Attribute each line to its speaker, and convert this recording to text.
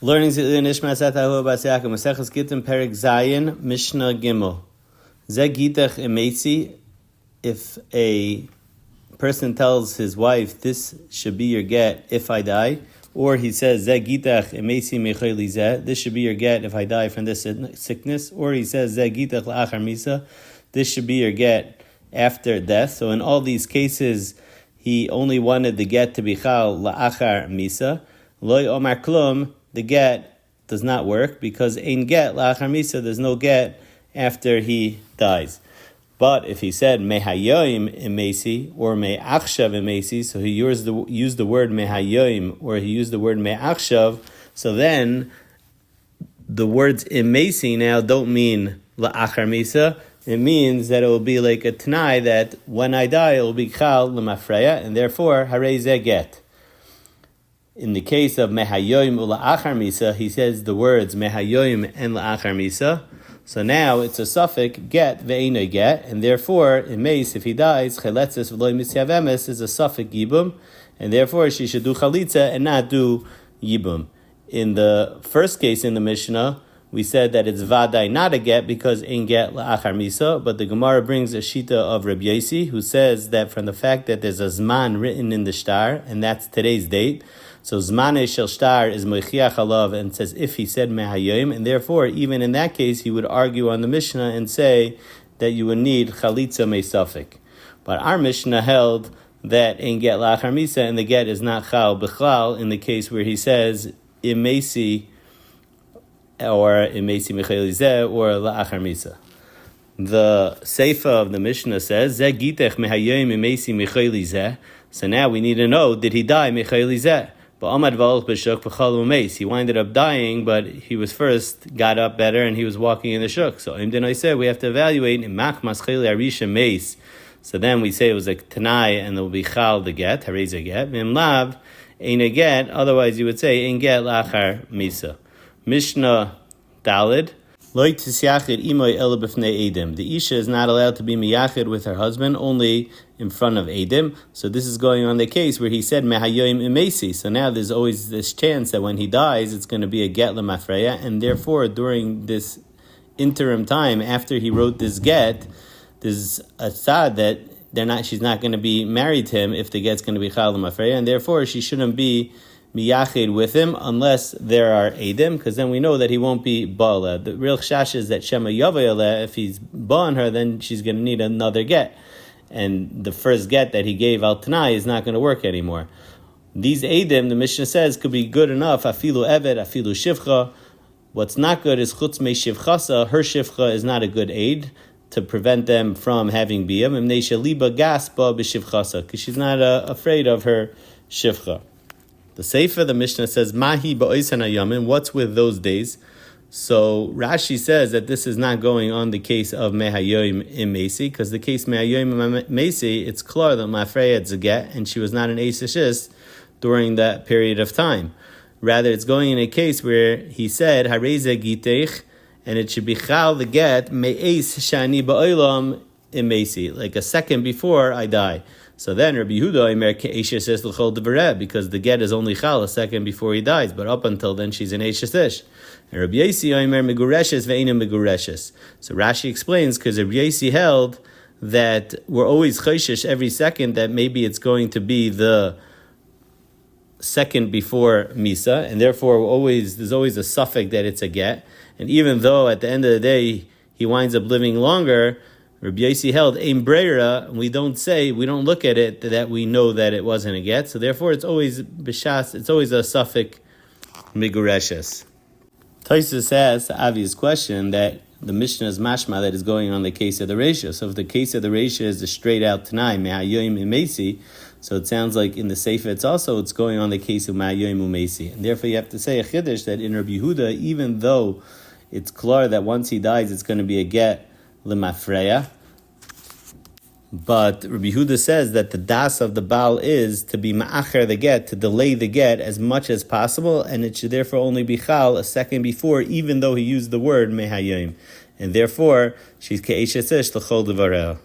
Speaker 1: Learning Nishmas Etta Ahuva Yaakov Maseches Gitin Perik Zayin Mishna Gimel. Ze gitach emesi. If a person tells his wife, "This should be your get if I die," or he says, "Ze gitach emesi mechayli zeh. This should be your get if I die from this sickness," or he says, "Ze gitach la'achar misa. This should be your get after death." So in all these cases, he only wanted the get to be chal la'achar misa. Loi omar klum. The get does not work because ein get la'achar misa. There's no get after he dies. But if he said mehayoim emesi or me'achshav emesi, so he used the word mehayoim or he used the word me'achshav, so then the words emesi now don't mean la'achar misa. It means that it will be like a t'nai that when I die it will be chal l'mafreya, and therefore harei zeh get. In the case of mehayoim ula'achar misa, he says the words mehayoim and la'achar misa. So now it's a suffix get ve'ena get, and therefore in Meis, if he dies, cheletzes v'loy misyavemes is a suffix yibum, and therefore she should do chalitza and not do yibum. In the first case in the Mishnah, we said that it's vadai not a get because ein get la'achar misa, but the Gemara brings a shita of Rabbi Yosi who says that from the fact that there's a zman written in the shtar, and that's today's date, so zmane shel shtar is moichiach alav, and says if he said mehayoim, and therefore even in that case he would argue on the Mishnah and say that you would need chalitza meisafik. But our Mishnah held that ein get la'achar misa and the get is not chal b'chlal in the case where he says imesi or imesi mecheli zeh or la'achar misa. The Seifa of the Mishnah says zeh gitech mehayoim imesi mecheli zeh. So now we need to know, did he die mecheli zeh? He winded up dying, but he was first got up better and he was walking in the shuk. So I said we have to evaluate in machmas cheli arisha meis. So then we say it was a tanai and there will be chal the get, hareza get. Vim lav ein a get. Otherwise you would say ein get lachar misa. Mishnah Dalid. The Isha is not allowed to be miyachid with her husband, only in front of Edim. So this is going on the case where he said mehayoim imesi. So now there's always this chance that when he dies, it's going to be a get lemafreya, and therefore during this interim time after he wrote this get, there's a tzad that she's not going to be married to him if the get's going to be chal lemafreya, and therefore she shouldn't be miyachid with him unless there are edim, because then we know that he won't be ba'ala. The real chash is that shema yavayaleh, if he's ba'an her, then she's going to need another get, and the first get that he gave al tanai is not going to work anymore. These edim, the Mishnah says, could be good enough. Afilu eved, afilu shivcha. What's not good is chutz me shivchasa. Her shivcha is not a good aid to prevent them from having biyam. Imnei shaliba gaspa b'shivchasa, because she's not afraid of her shivcha. The Sefer, the Mishnah says, Mahi ba'oisen hayamin, what's with those days? So Rashi says that this is not going on the case of mehayoim imesi, because the case mehayoim imesi, it's clear that mafreya zaget, and she was not an eisishis during that period of time. Rather, it's going in a case where he said, hareze giteich, and it should be chal the get, me'eis shani ba'olam imesi, like a second before I die. So then Rabbi Yehuda Omer ke'eshes ish l'chol devareh, because the get is only chal a second before he dies, but up until then she's an eshes ish. And Rabbi Yosi Omer megureshes ve'ena megureshes. So Rashi explains, because Rabbi Yosi held that we're always chayshish every second that maybe it's going to be the second before Misa, and therefore there's always a suffix that it's a get. And even though at the end of the day he winds up living longer, Rabbi Yosi held ein breira, and we don't look at it that we know that it wasn't a get. So therefore, it's always b'shas. It's always a suffix migureshes. Tosfos asks the obvious question that the Mishnah is mashma that is going on the case of the ratio. So if the case of the ratio is the straight out tanai mehayoim imesi, so it sounds like in the Sefer it's going on the case of mehayoim umesi, and therefore you have to say a chiddush that in Rabbi Yehuda, even though it's clear that once he dies it's going to be a get lemafreya, but Rabbi Yehuda says that the das of the Baal is to be ma'acher the get, to delay the get as much as possible, and it should therefore only be chal a second before, even though he used the word mehayoim, and therefore she's ke'eshes ish l'chol devareh.